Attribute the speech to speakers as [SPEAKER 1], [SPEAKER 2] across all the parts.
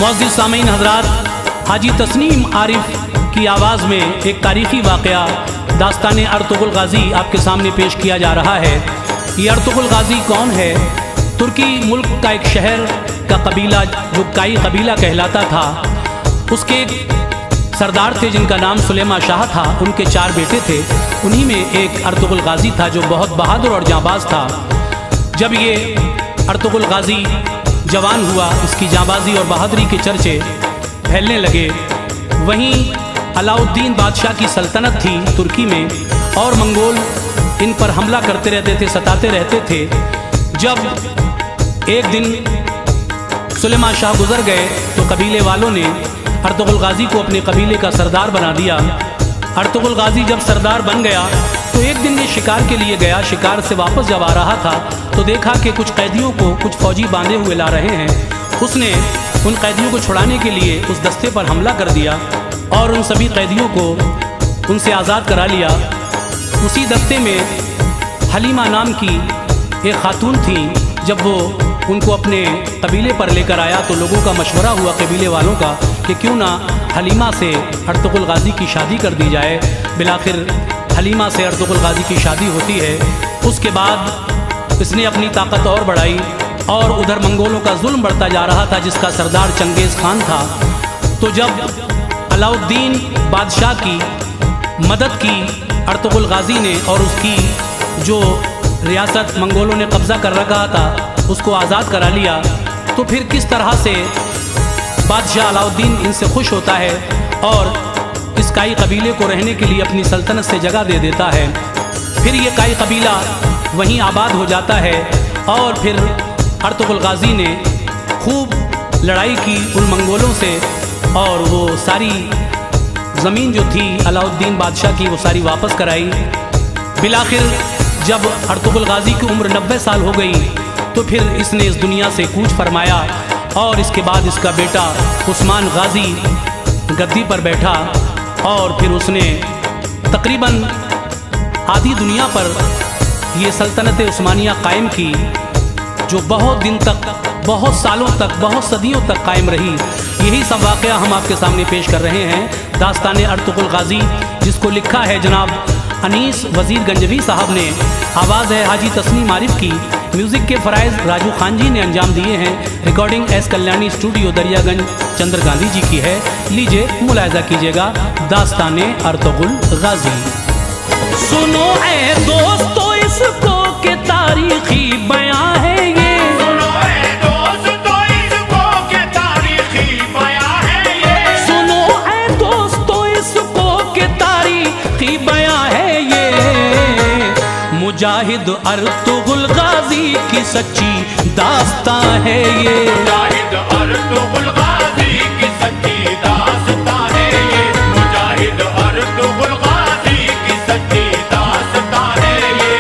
[SPEAKER 1] मुअज़्ज़िज़ सामीन हज़रात, हाजी तस्नीम आरिफ की आवाज़ में एक तारीख़ी वाक़या दास्तान अर्तुग़रुल गाज़ी आपके सामने पेश किया जा रहा है। ये अर्तुग़रुल गाज़ी कौन है? तुर्की मुल्क का एक शहर का कबीला जो काई कबीला कहलाता था, उसके एक सरदार थे जिनका नाम सुलेमा शाह था। उनके 4 बेटे थे, उन्हीं में एक अर्तुग़रुल गाज़ी था जो बहुत बहादुर और जांबाज था। जब ये अर्तुग़रुल गाज़ी जवान हुआ, इसकी जांबाजी और बहादुरी के चर्चे फैलने लगे। वहीं अलाउद्दीन बादशाह की सल्तनत थी तुर्की में, और मंगोल इन पर हमला करते रहते थे, सताते रहते थे। जब एक दिन सुलेमा शाह गुजर गए तो कबीले वालों ने अर्तुग़रुल गाज़ी को अपने कबीले का सरदार बना दिया। अर्तुग़रुल गाज़ी जब सरदार बन गया तो एक दिन ये शिकार के लिए गया। शिकार से वापस जब आ रहा था तो देखा कि कुछ कैदियों को कुछ फौजी बांधे हुए ला रहे हैं। उसने उन कैदियों को छुड़ाने के लिए उस दस्ते पर हमला कर दिया और उन सभी कैदियों को उनसे आज़ाद करा लिया। उसी दस्ते में हलीमा नाम की एक खातून थी। जब वो उनको अपने कबीले पर लेकर आया तो लोगों का मशवरा हुआ कबीले वालों का कि क्यों ना हलीमा से अर्तुग़रुल गाज़ी की शादी कर दी जाए। बिलाखिर हलीमा से अर्तुग़रुल गाज़ी की शादी होती है। उसके बाद इसने अपनी ताकत और बढ़ाई और उधर मंगोलों का जुल्म बढ़ता जा रहा था जिसका सरदार चंगेज़ खान था। तो जब अलाउद्दीन बादशाह की मदद की अर्तुग़रुल गाज़ी ने और उसकी जो रियासत मंगोलों ने कब्ज़ा कर रखा था उसको आज़ाद करा लिया, तो फिर किस तरह से बादशाह अलाउद्दीन इनसे खुश होता है और इस काई कबीले को रहने के लिए अपनी सल्तनत से जगह दे देता है। फिर ये काई कबीला वहीं आबाद हो जाता है और फिर अर्तुग़रुल गाज़ी ने खूब लड़ाई की उन मंगोलों से और वो सारी ज़मीन जो थी अलाउद्दीन बादशाह की वो सारी वापस कराई। बिलाखिर जब अर्तुग़रुल गाज़ी की उम्र 90 साल हो गई तो फिर इसने इस दुनिया से कूच फरमाया और इसके बाद इसका बेटा उस्मान गाज़ी गद्दी पर बैठा और फिर उसने तकरीबन आधी दुनिया पर ये सल्तनत उस्मानिया कायम की, जो बहुत दिन तक, बहुत सालों तक, बहुत सदियों तक कायम रही। यही सब वाक़या हम आपके सामने पेश कर रहे हैं। दास्तान अर्तुग़रुल गाज़ी, जिसको लिखा है जनाब अनीस वज़ीर गंजवी साहब ने, आवाज़ है हाजी तस्नीम आरिफ की, म्यूज़िक के फ़राइज़ राजू खान जी ने अंजाम दिए हैं। Recording S Kalyani studio Daryaganj Chandra Gandhi ji की है। लीजिए मुलाहिज़ा कीजिएगा दास्तान अर्तुग़रुल गाज़ी। सुनो ऐ दोस्तों इसको के तारीख़ी बयां है ये,
[SPEAKER 2] सुनो ऐ दोस्तों इसको के तारीख़ी बयां है ये,
[SPEAKER 1] सुनो ऐ दोस्तों इसको के तारीख़ी बयां है ये। मुजाहिद अर्तुग़रुल गाज़ी की सच्ची दास्तां है ये,
[SPEAKER 2] मुजाहिद अर्तुग़रुल गाज़ी की सच्ची दास्तां है ये, मुजाहिद अर्तुग़रुल गाज़ी की सच्ची दास्तां है ये।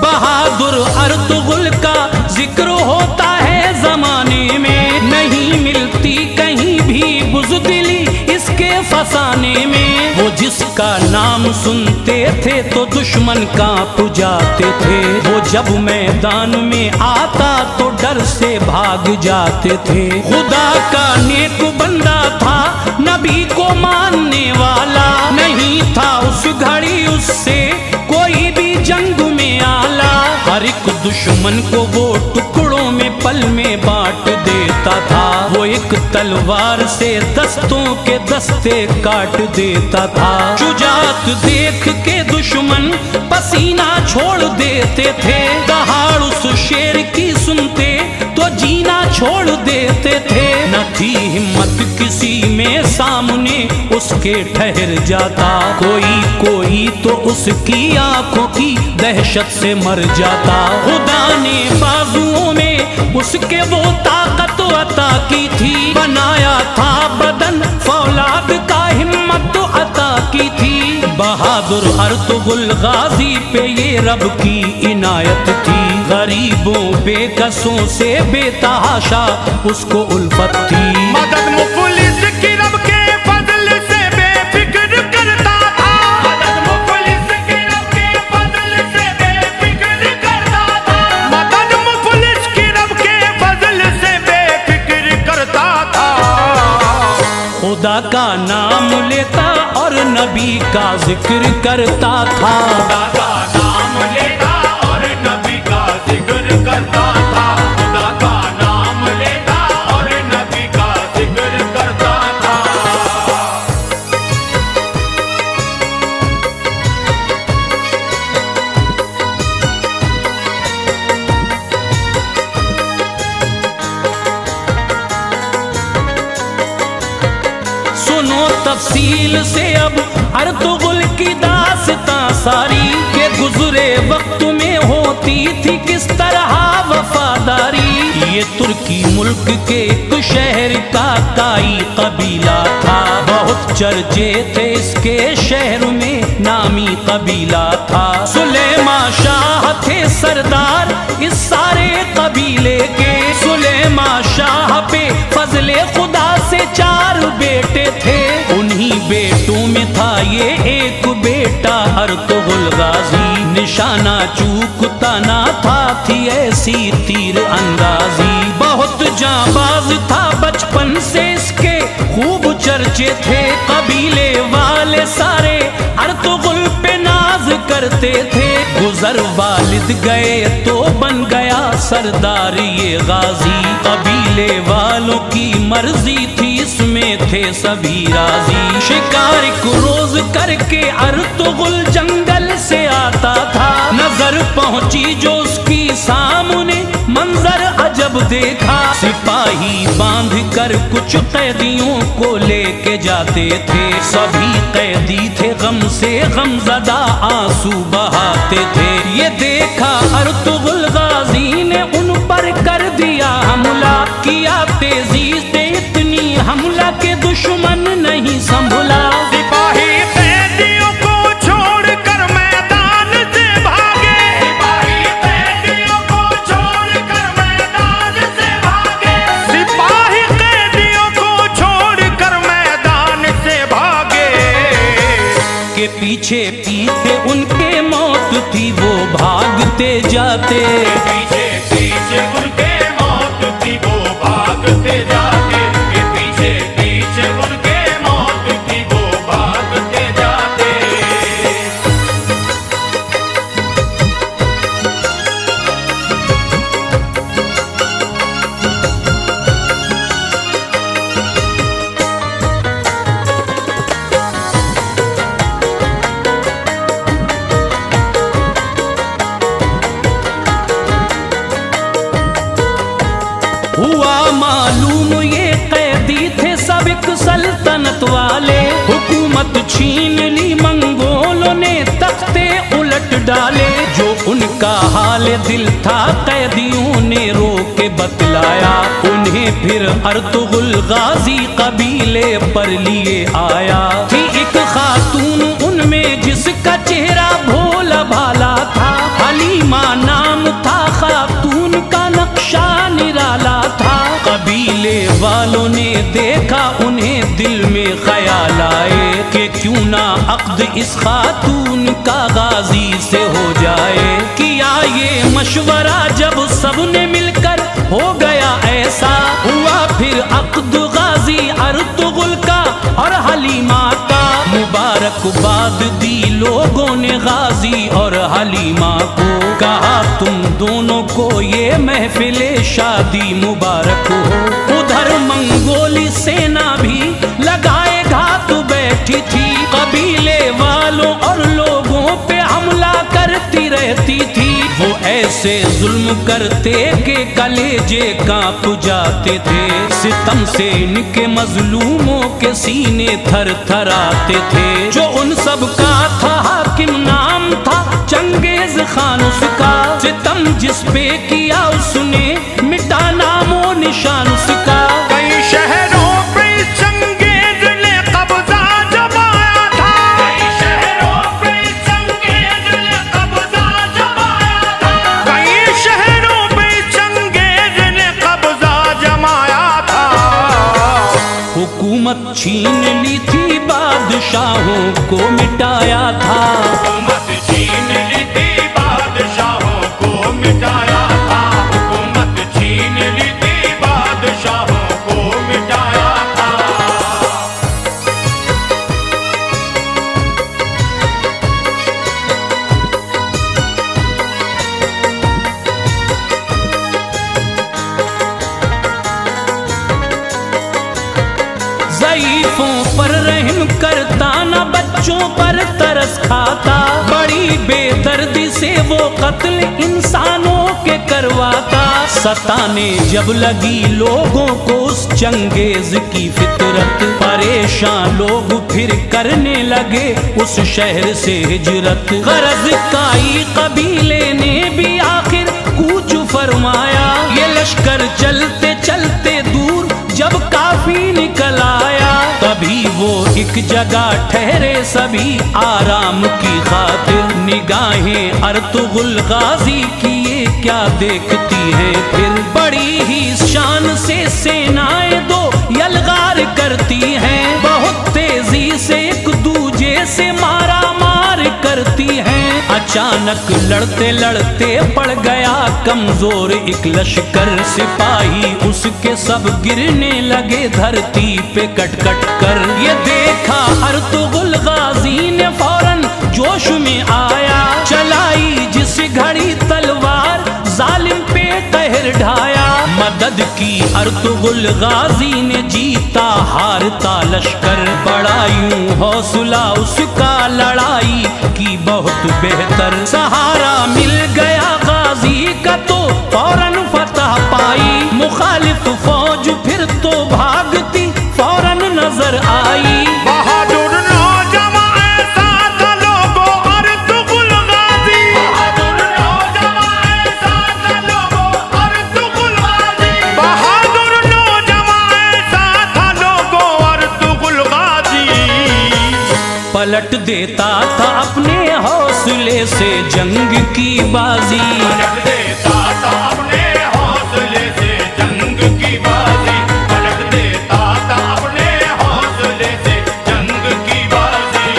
[SPEAKER 1] बहादुर अर्तुग़रुल का जिक्र होता है ज़माने में, नहीं मिलती कहीं भी बुज़दिली इसके फसाने में। वो जिसका नाम सुनते थे तो दुश्मन कांप जाते थे, वो जब मैदान में आता तो डर से भाग जाते थे। खुदा का नेक बंदा था, नबी को मानने वाला, नहीं था उस घड़ी उससे कोई भी जंग में आला। हर एक दुश्मन को वो टुकड़ों में पल में बांट देता था, वो एक तलवार से दस्तों के दस्ते काट देता था। शुजाअत देख के दुश्मन पसीना छोड़ देते थे, दहाड़ उस शेर की सुनते तो जीना छोड़ देते थे। न थी हिम्मत किसी में सामने उसके ठहर जाता, कोई कोई तो उसकी आंखों की दहशत से मर जाता। खुदा ने बाजुओं में उसके वो ताकत अता की थी, बनाया था बदन फौलाद का हिम्मत अता की थी। बहादुर अर्तुगरुल गाजी पे ये रब की इनायत थी। गरीबों बेकसों से बेतहाशा उसको उल्फत थी।
[SPEAKER 2] मदद मुफलिस की रब के फजल से बेफिक्र करता था। मदद मुफलिस की रब के फजल से बेफिक्र करता था। मदद मुफलिस की रब के फजल से बेफिक्र करता था।
[SPEAKER 1] खुदा का नाम लेता और नबी का जिक्र करता था।
[SPEAKER 2] खुदा का नाम लेता और नबी का जिक्र करता था। खुदा का नाम लेता और नबी का जिक्र करता था।
[SPEAKER 1] सुनो तफसील से अब अर्तुगरुल की दास्तां सारी के गुजरे वक्त में होती थी किस तरह वफादारी। ये तुर्की मुल्क के एक शहर का काई कबीला था। बहुत चर्चे थे इसके शहर में नामी कबीला था। सुलेमा शाह थे सरदार इस सारे कबीले के। सुलेमा शाह पे फजले खुदा से 4 बेटे थे। उन्हीं बेटों में था ये एक बेटा अर्तुगरुल गाजी। निशाना चूकता ना था थी ऐसी तीर अंदाजी। बहुत जाबाज था बचपन से इसके खूब चर्चे थे। कबीले वाले सारे अर्तुगरुल पे नाज करते थे। गुजर वालिद गए तो बन गया सरदार ये गाजी। कबीले वालों की मर्जी थी इसमें थे सभी राजी। शिकार को रोज करके अर्तुगरुल जंगल से आता था। नजर पहुंची जो उसकी सामने मंजर अजब देखा। सिपाही बांध कर कुछ कैदियों को लेके जाते थे। सभी कैदी थे गम से गमज़दा आंसू बहाते थे। ये देखा अर्तुगरुल गाजी ने उन पर कर दिया हमला। किया तेजी से इतनी हमला के दुश्मन नहीं संभला।
[SPEAKER 2] सिपाही कैदियों को छोड़कर मैदान से भागे। सिपाही कैदियों को छोड़कर मैदान से भागे। सिपाही कैदियों को छोड़कर मैदान से भागे।
[SPEAKER 1] के पीछे पीछे उनके मौत थी वो भागते जाते।
[SPEAKER 2] पीछे पीछे उनके मौत थी वो भागते जाते। के पीछे पीछे उनके मौत थी वो भागते जाते।
[SPEAKER 1] हुआ मालूम ये कैदी थे सब एक सल्तनत वाले। हुकूमत छीन ली मंगोलों ने तख्ते उलट डाले। जो उनका हाल दिल था कैदियों ने रो के बतलाया। उन्हें फिर अर्तुगरुल गाजी कबीले पर लिए आया। थी एक खातून उनमें जिसका चेहरा भोला भाला था। हलीमा नाम था खातून का नक्शा निराला था। कबीले वालों ने देखा उन्हें दिल में ख्याल आए कि क्यों ना अक्द इस खातून का गाजी से हो जाए। किया ये मशवरा जब सबने मिलकर हो गया ऐसा। हुआ फिर अक्द गाजी अर्तुगरुल का और हलीमा का। मुबारकबाद दी लोगों ने गाजी और हलीमा को। कहा तुम दोनों को ये महफिले शादी मुबारक हो। उधर मंगोली सेना भी लगाए घात बैठी थी। कबीले वालों और लोगों पे हमला करती रहती थी। वो ऐसे जुल्म करते कि कलेजे कांप जाते थे। सितम से इनके मजलूमों के सीने थर थर आते थे। जो उन सब का था हाकिम नाम था चंगेज खान उसका। सितम जिस पे किया उसने मिटा नामो निशान उसका।
[SPEAKER 2] कई शहरों पे चंगेज ने कब्जा जमाया था। कई शहरों
[SPEAKER 1] छीन ली थी, बादशाहों को मिटाया था।
[SPEAKER 2] हुकूमत छीन ली थी, बादशाहों को मिटाया था। हुकूमत छीन ली थी, बादशाहों को मिटाया था।
[SPEAKER 1] ज़ईफ़ों पर रहम करता, न बच्चों पर तरस खाता। बड़ी बेदर्दी से वो कत्ल इंसानों के करवाता। सताने जब लगी लोगों को उस चंगेज की फितरत, परेशान लोग फिर करने लगे उस शहर से हिजरत। गरज काई कबीले ने भी आखिर कूच फरमाया। ये लश्कर चलते चलते दूर जब काफी निकल आया, तभी वो एक जगह ठहरे सभी आराम की खातिर। निगाहें अर्तुगुल गाजी की ये क्या देखती हैं फिर, बड़ी ही शान से सेनाएं दो यलगार करती हैं। बहुत तेजी से एक दूजे से मारा मार करती हैं। अचानक लड़ते लड़ते पड़ गया कमजोर एक लश्कर। सिपाही उसके सब गिरने लगे धरती पे कट कट कर। ये देखा अर्तुगुल गाजी ने फौरन जोश में आया। चलाई जिस घड़ी तलवार जालिम पे कहर ढाया। मदद की अर्तुगुल गाजी ने, जीता हारता लश्कर। बड़ा यूं हौसला उसका लड़ाई की बहुत बेहतर। सहारा मिल गया गाजी का तो फौरन फतह पाई। मुखालिफ फौज फिर तो भागती फौरन नजर आई।
[SPEAKER 2] बहादुर नौजवान ऐसा था लोगों, अर्तुगुल गाजी। बहादुर नौजवान ऐसा था लोगों, अर्तुगुल गाजी। बहादुर नौजवान ऐसा था लोगों, अर्तुगुल गाजी।
[SPEAKER 1] पलट देता था अपने हौसले से जंग की बाजी।
[SPEAKER 2] पलट देता था अपने हौसले से जंग की बाजी। पलट देता था अपने हौसले से जंग की बाजी।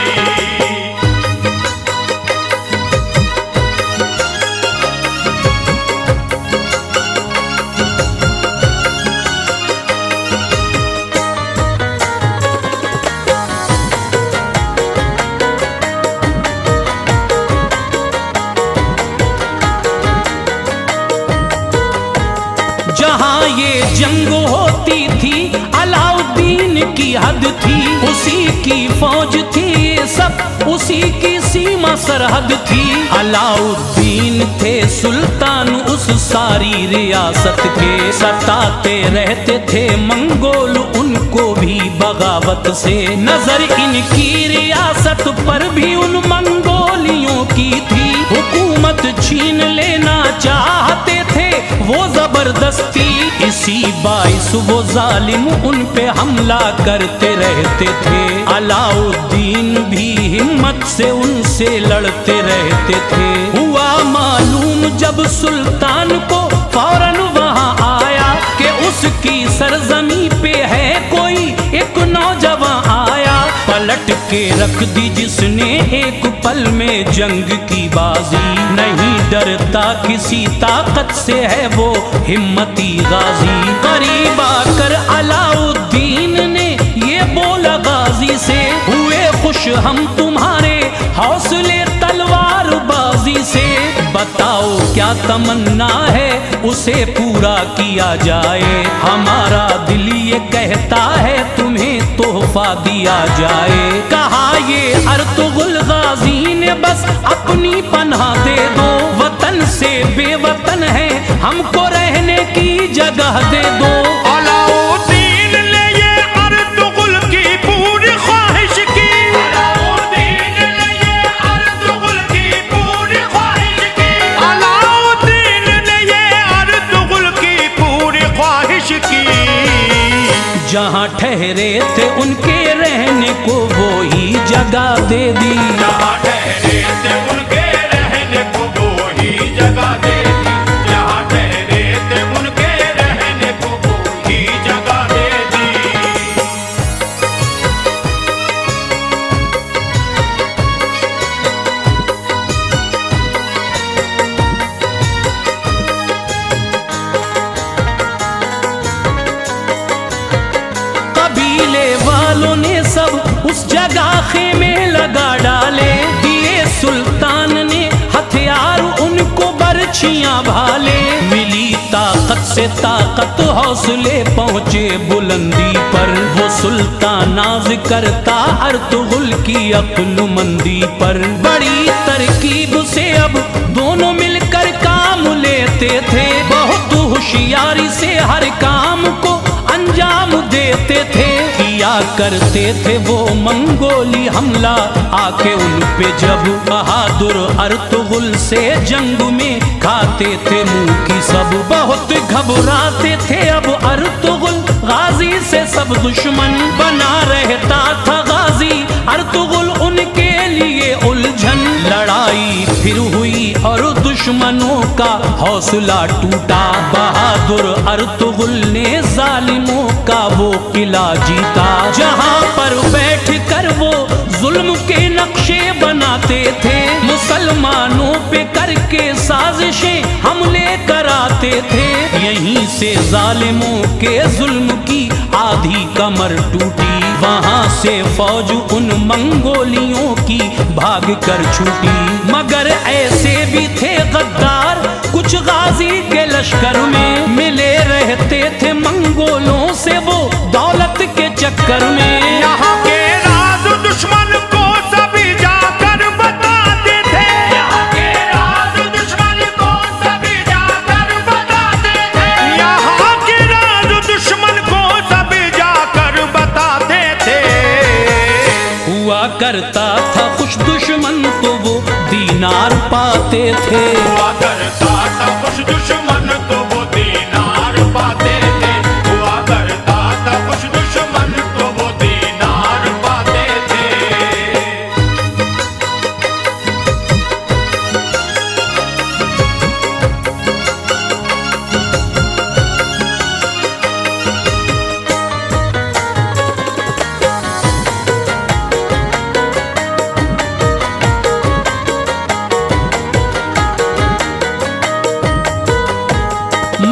[SPEAKER 1] जहाँ ये जंग होती थी अलाउद्दीन की हद थी। उसी की फौज थी ये सब, उसी की सीमा सरहद थी। अलाउद्दीन थे सुल्तान उस सारी रियासत के। सताते रहते थे मंगोल उनको भी बगावत से। नजर इनकी रियासत पर भी उन मंगोलियों की थी। हुकूमत छीन लेना चाहते थे वो जबरदस्ती। इसी बाइस वो जालिम उन पे हमला करते रहते थे। अलाउद्दीन भी हिम्मत से उनसे लड़ते रहते थे। हुआ मालूम जब सुल्तान को फौरन वहां आया कि उसकी सरजमी पे है कोई एक नौजवान आया। पलट के रख दी जिसने एक पल में जंग की बाजी। नहीं डरता किसी ताकत से है वो हिम्मती गाजी। करीब आकर अलाउद्दीन ने ये बोला गाजी से, हुए खुश हम तुम्हारे हौसले तलवार बाजी से। बताओ क्या तमन्ना है उसे पूरा किया जाए। हमारा दिल ये कहता है तुम्हें तोहफा दिया जाए। कहा ये अर्तुगुल गाजी ने बस अपनी पनाह दे दो। वतन से बेवतन है हमको रहने की जगह दे दो।
[SPEAKER 2] अलाउद्दीन ने ये अर्तुगुल की पूरी ख्वाहिश की। अलाउद्दीन ने ये अर्तुगुल की पूरी ख्वाहिश की। अलाउद्दीन ने ये अर्तुगुल की पूरी ख्वाहिश की।
[SPEAKER 1] जहाँ ठहरे थे उनके रहने को वो ही जगह दे दी।
[SPEAKER 2] जहाँ ठहरे थे उनके रहने को वो ही जगह दे दी। जहाँ ठहरे थे उनके रहने को वो ही जगह दे दी।
[SPEAKER 1] उस जगह खेमे लगा डाले, दिए सुल्तान ने हथियार उनको बरछियां भाले। मिली ताकत से ताकत हौसले पहुँचे बुलंदी पर, वो सुल्तान नाज करता अर्तुगरुल की अक्लमंदी पर। बड़ी तरकीब से अब दोनों मिलकर काम लेते थे, बहुत होशियारी से हर काम को अंजाम देते थे। किया करते थे वो मंगोली हमला आके उन पे जब, बहादुर अर्तुगरुल से जंग में खाते थे मुंह की सब। बहुत घबराते थे अब अर्तुगरुल गाजी से, सब दुश्मन बना रहता था गाजी अर्तुगरुल उनके लिए उलझन। लड़ाई फिर हुई और दुश्मनों का हौसला टूटा, बहादुर अर्तुगरुल ने जालिमों का वो किला जीता। जहां पर बैठ कर वो जुल्म के नक्शे बनाते थे, मुसलमानों पे करके साजिशें हमले कराते थे। यहीं से जालिमों के जुल्म की आधी कमर टूटी, वहां से फौज उन मंगोलियों की भाग कर छूटी। मगर ऐसे भी थे गद्दार कुछ गाजी के लश्कर में, मिले रहते थे मंगोलों से वो दौलत के चक्कर में।
[SPEAKER 2] यहाँ के राज दुश्मन को सभी जाकर बताते थे, यहाँ के राज दुश्मन को सभी जाकर बताते थे, यहाँ के राज दुश्मन को सभी जाकर बताते थे।
[SPEAKER 1] हुआ करता था खुश दुश्मन तो वो दीनार पाते थे,
[SPEAKER 2] हुआ करता था खुश दुश्मन तो वो दीनार पाते थे, हुआ करता था खुश दुश्मन तो वो दीनार पाते थे।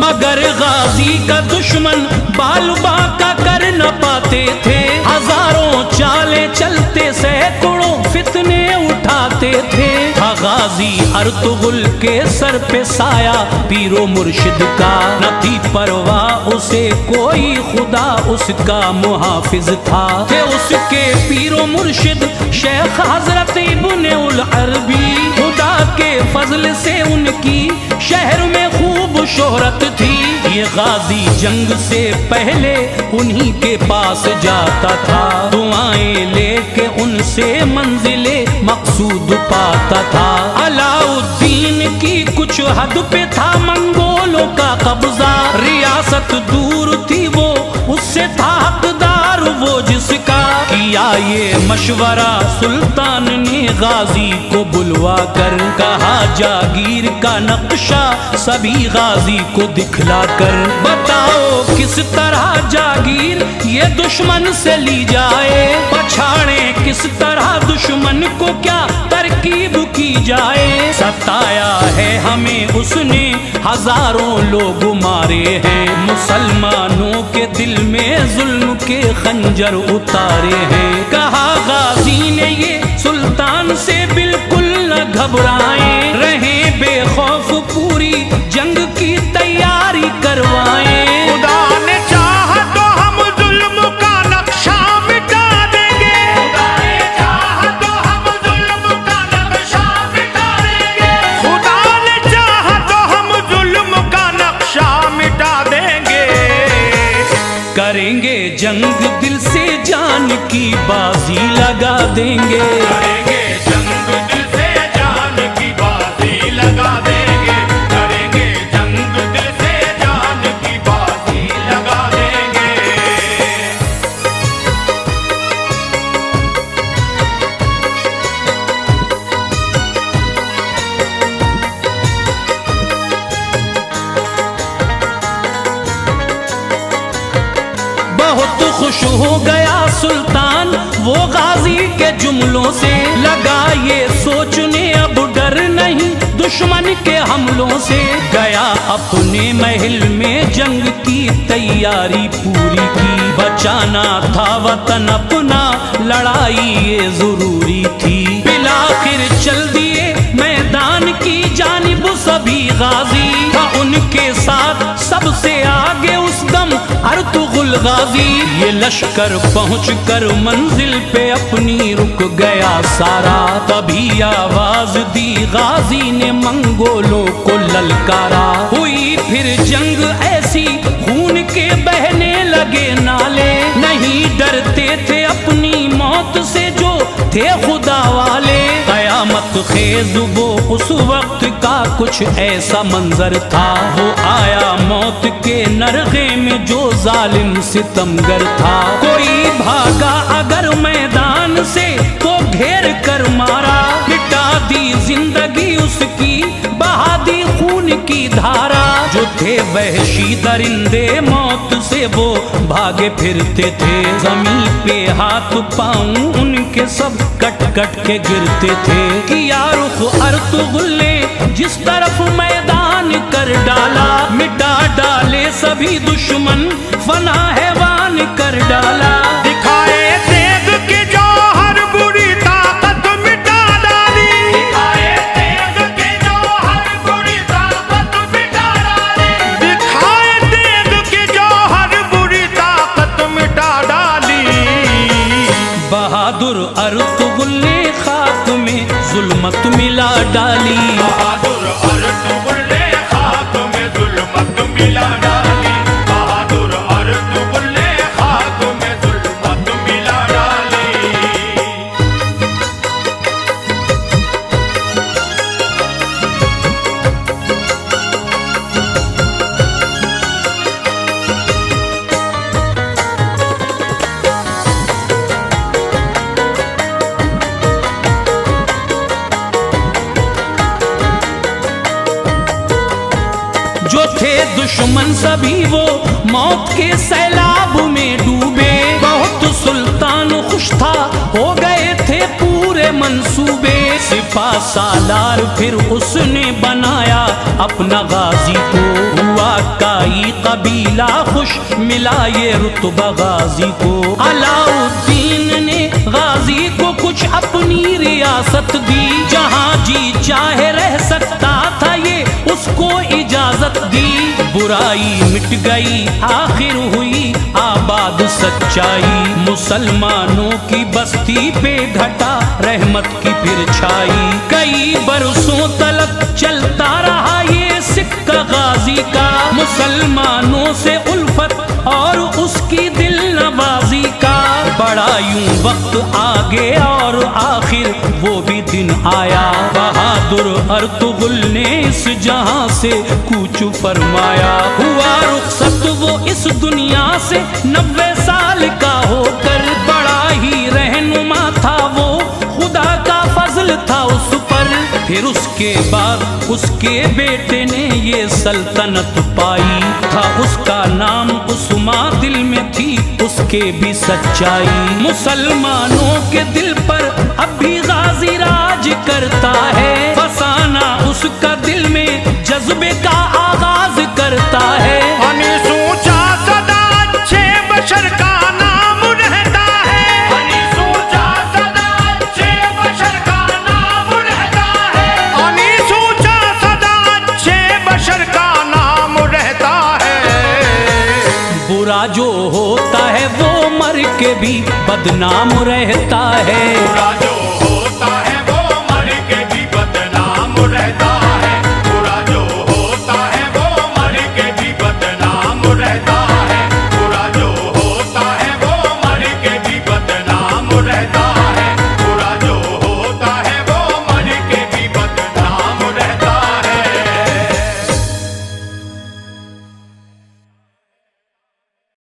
[SPEAKER 1] मगर गाजी का दुश्मन बाल बाका कर न पाते थे। हजारों चाले चलते सैकड़ों फितने उठाते थे। गाजी अर्तुगरुल के सर पे साया पीरो मुर्शिद का, न थी परवाह उसे कोई खुदा उसका मुहाफिज था। थे उसके पीरो मुर्शिद शेख हजरत इब्ने उल अरबी, खुदा के फजल से उनकी शहर में खूब शोहरत थी। ये गाजी जंग से पहले उन्हीं के पास जाता था, दुआएं लेके उनसे मंजिले मकसूद पाता था। अलाउद्दीन की कुछ हद पे था मंगोलों का कब्जा, रियासत दूर थी वो उससे था हकदार वो जिसका। किया ये मशवरा सुल्तान ने गाजी को बुलवा कर, कहा जागीर का नक्शा सभी गाजी को दिखला कर। बताओ किस तरह जागीर ये दुश्मन से ली जाए, पछाड़े किस तरह दुश्मन को क्या तरकीब की जाए। सताया है हमें उसने हजारों लोग मारे हैं, मुसलमानों के दिल में जुल्म के खंजर उतारे हैं। कहा गाजी ने ये सुल्तान से बिल्कुल न घबराएं, रहें बेखौफ पूरी जंग की तैयारी करवाएं।
[SPEAKER 2] खुदा ने चाहा तो हम जुल्म का नक्शा मिटा देंगे, खुदा ने चाहा तो हम जुल्म का नक्शा मिटा देंगे, खुदा ने चाहा तो हम जुल्म का नक्शा मिटा देंगे।
[SPEAKER 1] करेंगे जंग दिल से जान की बाजी लगा देंगे,
[SPEAKER 2] करेंगे जंग दिल से जान की बाजी लगा देंगे, करेंगे जंग दिल से जान की बाजी लगा देंगे।
[SPEAKER 1] बहुत खुश हो गया सुल्तान वो गाजी के जुमलों से, लगा ये सोचने अब डर नहीं दुश्मन के हमलों से। गया अपने महल में जंग की तैयारी पूरी की, बचाना था वतन अपना लड़ाई ये जरूरी थी। बिलाखिर चल दिए मैदान की जानिब सभी गाजी, था उनके साथ सबसे आगे उस दम अर्तुगरुल गाजी। ये लश्कर पहुंचकर मंजिल पे अपनी रुक गया सारा, तभी आवाज दी गाजी ने मंगोलों को ललकारा। हुई फिर जंग ऐसी खून के बहने लगे नाले, नहीं डरते थे अपनी मौत से जो थे खुदा वाले। कयामत खेज वो उस वक्त का कुछ ऐसा मंजर था, वो आया मौत के नरगे में जो जालिम सितमगर था। कोई भागा अगर मैदान से तो घेर कर मारा, मिटा दी जिंदगी उसकी बहा दी खून की धारा। जो थे वहशी दरिंदे मौत से वो भागे फिरते थे, जमीन पे हाथ पांव उनके सब कट कट के गिरते थे। किया रुख अर्तुगरुल ने जिस तरफ मैदान कर डाला, मिटा डाले सभी दुश्मन फना हैवान कर डाला।
[SPEAKER 2] दिखाए तेग की जो हर बुरी ताकत मिटा डाली, दिखाए तेग की जो हर बुरी ताकत मिटा डाली, दिखाए तेग की जो हर बुरी ताकत मिटा डाली।
[SPEAKER 1] बहादुर अर्तुगरुल ने खाक में जुल्मत मिला डाली,
[SPEAKER 2] बहादुर अर्तुगरुल ने खाक में जुल्मत मिला डाली, बहादुर अर्तुगरुल ने खाक में जुल्मत मिला डाली।
[SPEAKER 1] जो थे दुश्मन सभी वो मौत के सैलाब में डूबे। बहुत सुल्तान खुश था हो गए थे पूरे मंसूबे, सिपा सालार फिर उसने बनाया अपना गाजी को। हुआ काई कबीला खुश मिला ये रुतबा गाजी को। अलाउद्दीन ने गाजी को कुछ अपनी रियासत दी, जहां जी चाहे रह सकता था ये उसको इजाजत दी। बुराई मिट गई आखिर हुई आबाद सच्चाई, मुसलमानों की बस्ती पे घटा रहमत की फिर छाई। कई बरसों तलक चलता रहा ये सिक्का गाजी का, मुसलमानों से उल्फत और उसकी दिल नवाजी का। बड़ा यूं वक्त आगे और आखिर वो भी दिन आया, बहादुर अर्तुगरुल ने इस जहां से कूच फरमाया। हुआ रुखसत वो इस दुनिया से 90 साल का होकर, बड़ा ही रहनुमा था वो खुदा का फजल था उस पर। फिर उसके बाद उसके बेटे ने ये सल्तनत पाई, था उसका नाम उस्मा, दिल में थी उसके भी सच्चाई। मुसलमानों के दिल पर अब भी गाजी राज करता है, फसाना उसका दिल में जज्बे का आगाज करता है।
[SPEAKER 2] हनी सोचा सदा अच्छे बशर का नाम रहता है, हनी सोचा सदा अच्छे बशर का नाम रहता है, हनी सोचा सदा अच्छे बशर का नाम रहता है।
[SPEAKER 1] बुरा जो होता है वो मर के भी बदनाम रहता है,
[SPEAKER 2] बुरा जो